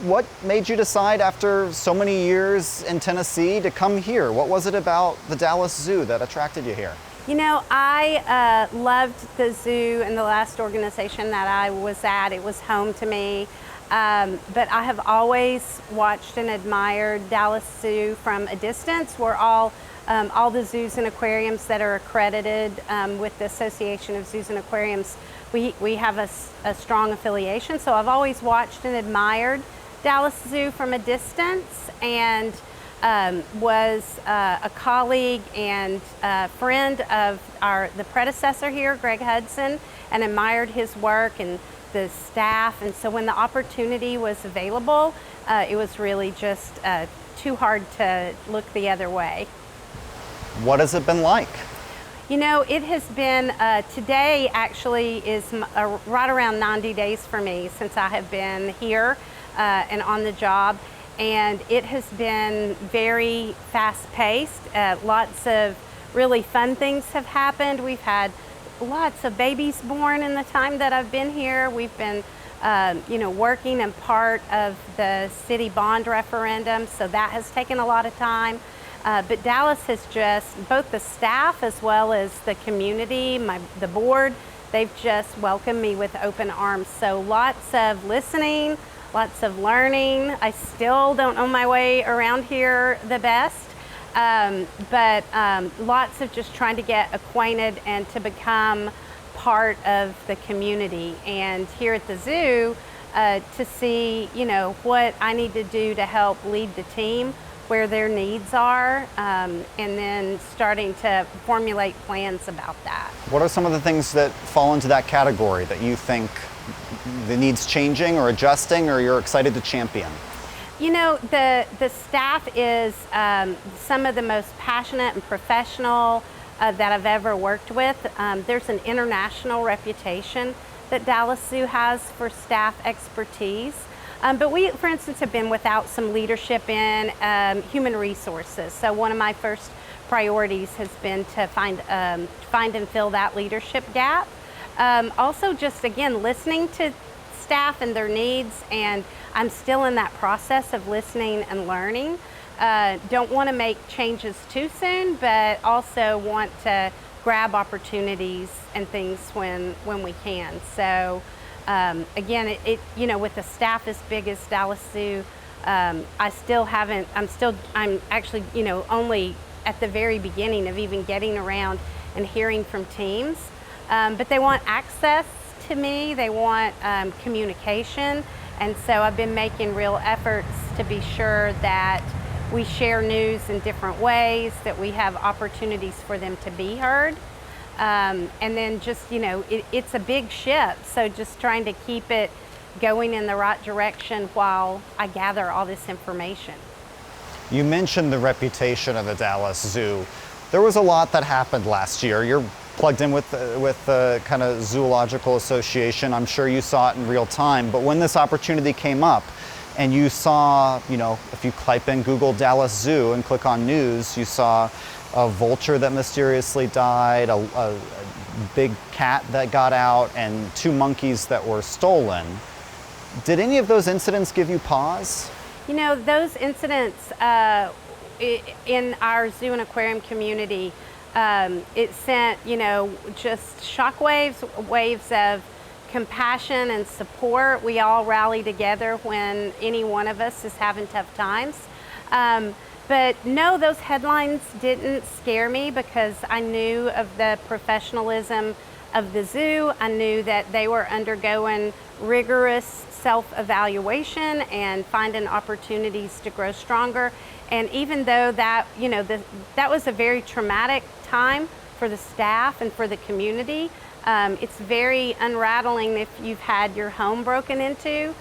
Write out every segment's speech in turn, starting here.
what made you decide after so many years in Tennessee to come here? What was it about the Dallas Zoo that attracted you here? You know, I loved the zoo and the last organization that I was at. It was home to me. But I have always watched and admired Dallas Zoo from a distance. We're all the zoos and aquariums that are accredited with the Association of Zoos and Aquariums, we have a strong affiliation. So I've always watched and admired Dallas Zoo from a distance, and was a colleague and a friend of the predecessor here, Greg Hudson, and admired his work and the staff. And so when the opportunity was available, it was really just too hard to look the other way. What has it been like? You know, it has been, today actually is right around 90 days for me since I have been here and on the job. And it has been very fast-paced. Lots of really fun things have happened. We've had lots of babies born in the time that I've been here. We've been, you know, working and part of the city bond referendum, so that has taken a lot of time. But Dallas has just, both the staff as well as the community, the board, they've just welcomed me with open arms. So lots of listening, lots of learning. I still don't know my way around here the best, but lots of just trying to get acquainted and to become part of the community. And here at the zoo, to see, you know, what I need to do to help lead the team, where their needs are, and then starting to formulate plans about that. What are some of the things that fall into that category that you think the needs changing or adjusting, or you're excited to champion? You know, the staff is some of the most passionate and professional that I've ever worked with. There's an international reputation that Dallas Zoo has for staff expertise. But we, for instance, have been without some leadership in human resources. So one of my first priorities has been to find and fill that leadership gap. Also, just again, listening to staff and their needs, and I'm still in that process of listening and learning. Don't want to make changes too soon, but also want to grab opportunities and things when we can. So. Again, you know, with the staff as big as Dallas Zoo, I'm actually, you know, only at the very beginning of even getting around and hearing from teams. But they want access to me, they want communication, and so I've been making real efforts to be sure that we share news in different ways, that we have opportunities for them to be heard. And then just, you know, it's a big ship, so just trying to keep it going in the right direction while I gather all this information. You mentioned the reputation of the Dallas Zoo. There was a lot that happened last year. You're plugged in with the kind of zoological association. I'm sure you saw it in real time, but when this opportunity came up and you saw, you know, if you type in Google Dallas Zoo and click on news, you saw a vulture that mysteriously died, a big cat that got out, and 2 monkeys that were stolen. Did any of those incidents give you pause? You know, those incidents in our zoo and aquarium community, it sent, you know, just shockwaves, waves of compassion and support. We all rally together when any one of us is having tough times. But no, those headlines didn't scare me because I knew of the professionalism of the zoo. I knew that they were undergoing rigorous self-evaluation and finding opportunities to grow stronger. And even though that, you know, that was a very traumatic time for the staff and for the community, it's very unraveling if you've had your home broken into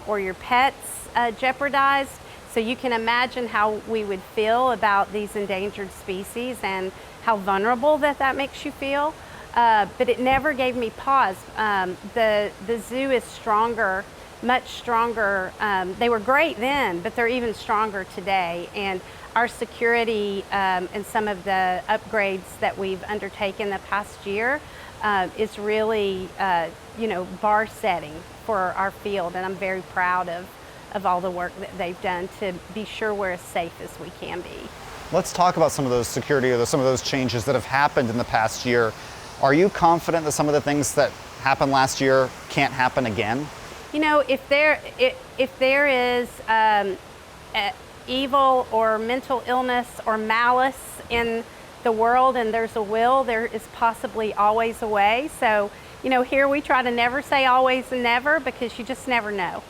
or your pets jeopardized. So you can imagine how we would feel about these endangered species and how vulnerable that makes you feel. But it never gave me pause. The zoo is stronger, much stronger. They were great then, but they're even stronger today. And our security and some of the upgrades that we've undertaken the past year is really, you know, bar setting for our field, and I'm very proud of of all the work that they've done to be sure we're as safe as we can be. Let's talk about some of those security or some of those changes that have happened in the past year. Are you confident that some of the things that happened last year can't happen again? You know, if there is evil or mental illness or malice in the world and there's a will, there is possibly always a way. So, you know, here we try to never say always and never because you just never know.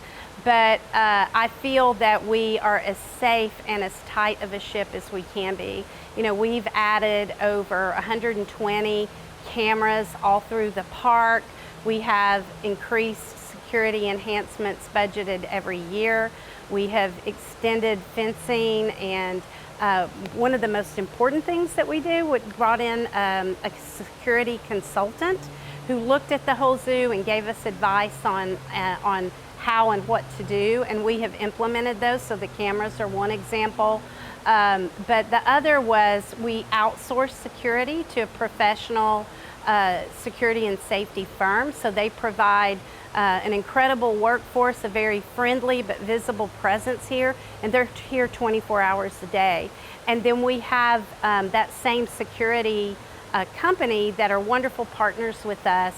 But I feel that we are as safe and as tight of a ship as we can be. You know, we've added over 120 cameras all through the park. We have increased security enhancements budgeted every year. We have extended fencing, and one of the most important things that we do, we brought in a security consultant who looked at the whole zoo and gave us advice on how and what to do, and we have implemented those. So the cameras are one example, but the other was we outsourced security to a professional security and safety firm. So they provide an incredible workforce, a very friendly but visible presence here, and they're here 24 hours a day. And then we have that same security company that are wonderful partners with us,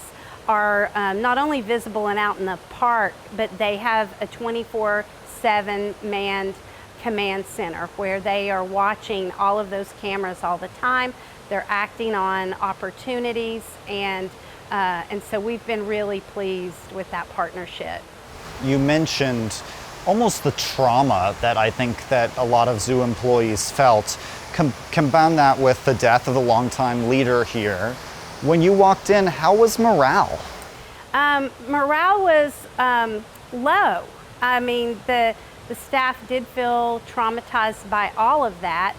are not only visible and out in the park, but they have a 24/7 manned command center where they are watching all of those cameras all the time. They're acting on opportunities, and so we've been really pleased with that partnership. You mentioned almost the trauma that I think that a lot of zoo employees felt. Combine that with the death of the longtime leader here. When you walked in, how was morale? Morale was low. I mean, the staff did feel traumatized by all of that.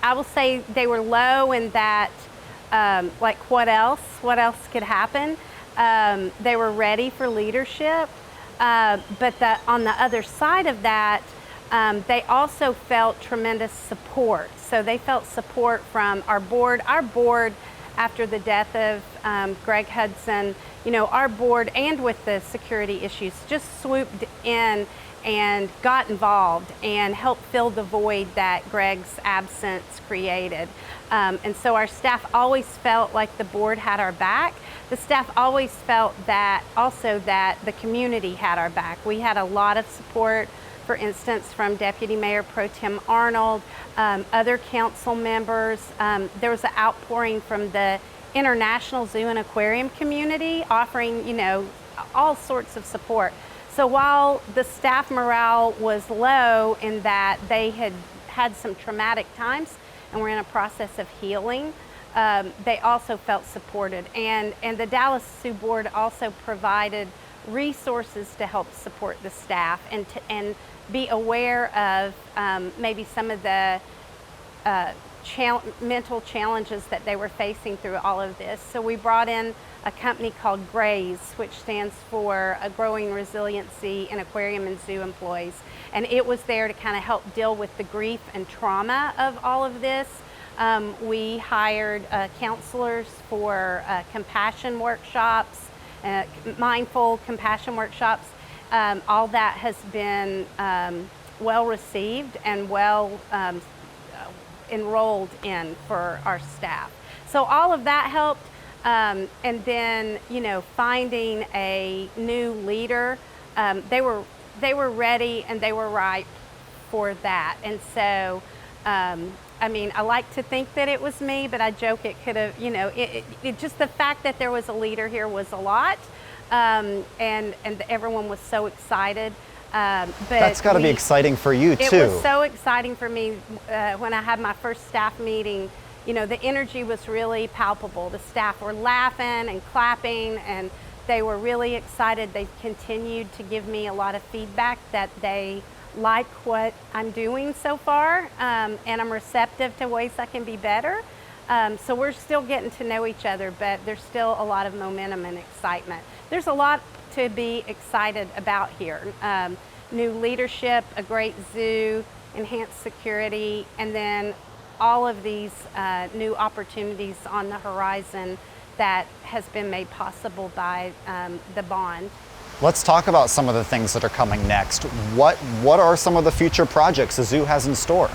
I will say they were low in that, like, what else? What else could happen? They were ready for leadership, but on the other side of that, they also felt tremendous support. So they felt support from our board. Our board, after the death of Greg Hudson, you know, our board, and with the security issues, just swooped in and got involved and helped fill the void that Greg's absence created. And so our staff always felt like the board had our back. The staff always felt that also that the community had our back. We had a lot of support, for instance, from Deputy Mayor Pro Tem Arnold, other council members. There was an outpouring from the international zoo and aquarium community offering, you know, all sorts of support. So while the staff morale was low in that they had had some traumatic times and were in a process of healing, they also felt supported. And the Dallas Zoo Board also provided resources to help support the staff and be aware of maybe some of the mental challenges that they were facing through all of this. So we brought in a company called GRAZE, which stands for a Growing Resiliency in Aquarium and Zoo Employees. And it was there to kind of help deal with the grief and trauma of all of this. We hired counselors for compassion workshops, mindful compassion workshops. All that has been well received and well enrolled in for our staff. So all of that helped. And then, you know, finding a new leader, they were ready and they were ripe for that. And so, I mean, I like to think that it was me, but I joke it could have, you know, it just the fact that there was a leader here was a lot, and everyone was so excited. But that's got to be exciting for you too. It was so exciting for me when I had my first staff meeting. You know, the energy was really palpable. The staff were laughing and clapping, and they were really excited. They continued to give me a lot of feedback that they like what I'm doing so far, and I'm receptive to ways I can be better. So we're still getting to know each other, but there's still a lot of momentum and excitement. There's a lot to be excited about here. New leadership, a great zoo, enhanced security, and then all of these new opportunities on the horizon that has been made possible by the bond. Let's talk about some of the things that are coming next. What are some of the future projects the zoo has in store?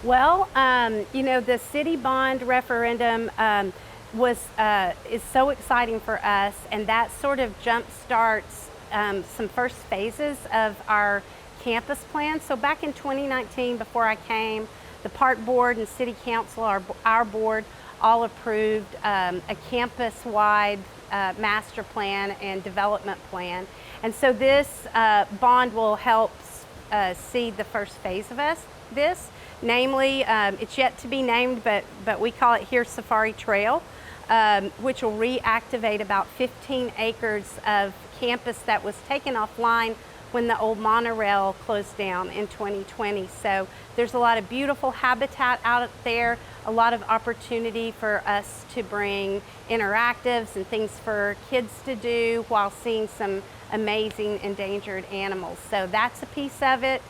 Well, the city bond referendum is so exciting for us, and that sort of jump starts some first phases of our campus plan. So back in 2019, before I came, the park board and city council, our board, all approved a campus-wide master plan and development plan. And so this bond will help seed the first phase of this. Namely, it's yet to be named, but we call it here Safari Trail, which will reactivate about 15 acres of campus that was taken offline when the old monorail closed down in 2020. So there's a lot of beautiful habitat out there, a lot of opportunity for us to bring interactives and things for kids to do while seeing some amazing endangered animals. So that's a piece of it.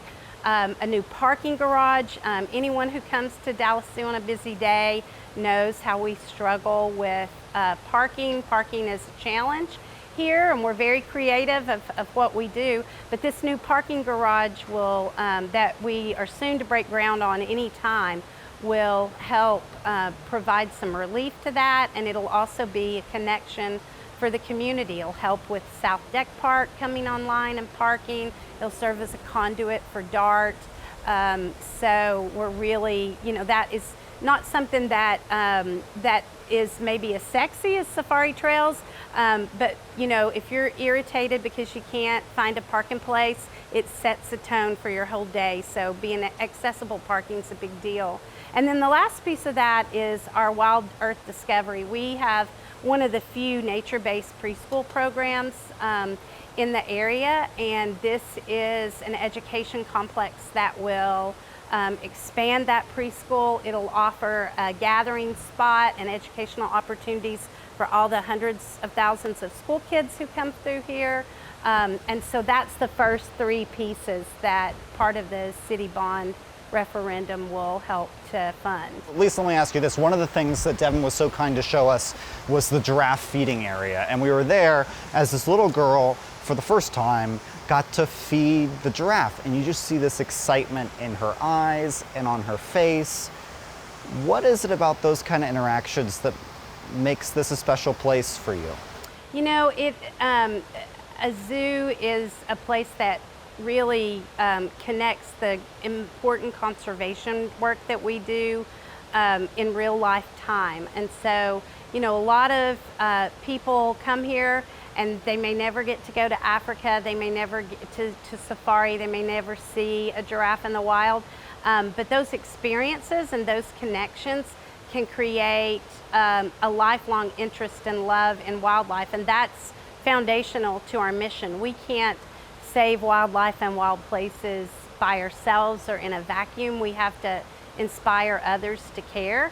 A new parking garage. Anyone who comes to Dallas Zoo on a busy day knows how we struggle with parking. Parking is a challenge here, and we're very creative of what we do. But this new parking garage will, that we are soon to break ground on any time, will help provide some relief to that, and it'll also be a connection for the community. It'll help with South Deck Park coming online and parking. It'll serve as a conduit for DART. So we're really, that is not something that that is maybe as sexy as Safari Trails, but if you're irritated because you can't find a parking place, it sets a tone for your whole day. So being accessible parking is a big deal. And then the last piece of that is our Wild Earth Discovery. We have one of the few nature-based preschool programs in the area, and this is an education complex that will expand that preschool. It'll offer a gathering spot and educational opportunities for all the hundreds of thousands of school kids who come through here. And so that's the first three pieces that part of the city bond referendum will help to fund. Lisa, let me ask you this. One of the things that Devin was so kind to show us was the giraffe feeding area. And we were there as this little girl, for the first time, got to feed the giraffe. And you just see this excitement in her eyes and on her face. What is it about those kind of interactions that makes this a special place for you? A zoo is a place that really connects the important conservation work that we do in real life time. And so, a lot of people come here and they may never get to go to Africa, they may never get to safari, they may never see a giraffe in the wild, but those experiences and those connections can create a lifelong interest and love in wildlife, and that's foundational to our mission. We can't save wildlife and wild places by ourselves or in a vacuum. We have to inspire others to care.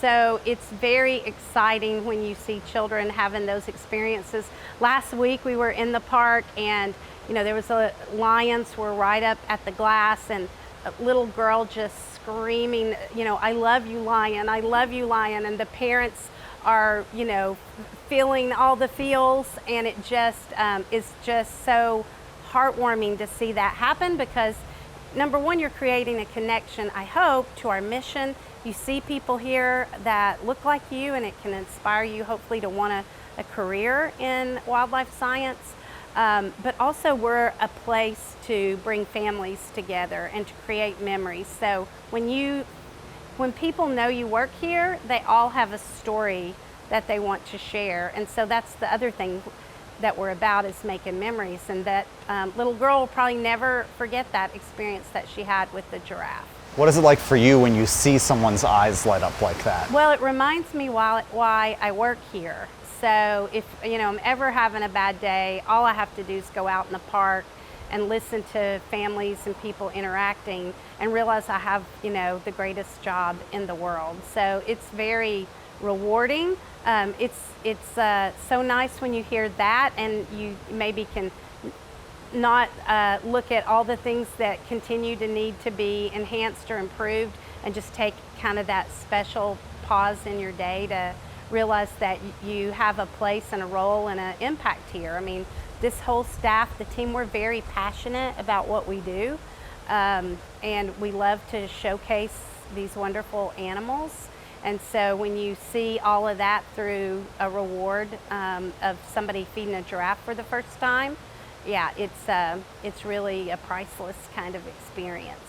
So it's very exciting when you see children having those experiences. Last week we were in the park, and there was lions were right up at the glass, and a little girl just screaming, I love you, lion, I love you, lion, and the parents are, feeling all the feels, and it just is just so heartwarming to see that happen, because number one, you're creating a connection, I hope, to our mission. You see people here that look like you, and it can inspire you hopefully to want a career in wildlife science. But also we're a place to bring families together and to create memories. So when people know you work here, they all have a story that they want to share. And so that's the other thing that we're about, is making memories. And that little girl will probably never forget that experience that she had with the giraffe. What is it like for you when you see someone's eyes light up like that? Well, it reminds me why I work here. So if I'm ever having a bad day, all I have to do is go out in the park and listen to families and people interacting and realize I have the greatest job in the world. So it's very rewarding. It's so nice when you hear that, and you maybe can not look at all the things that continue to need to be enhanced or improved, and just take kind of that special pause in your day to realize that you have a place and a role and an impact here. I mean, this whole staff, the team, we're very passionate about what we do, and we love to showcase these wonderful animals. And so when you see all of that through a reward of somebody feeding a giraffe for the first time, yeah, it's really a priceless kind of experience.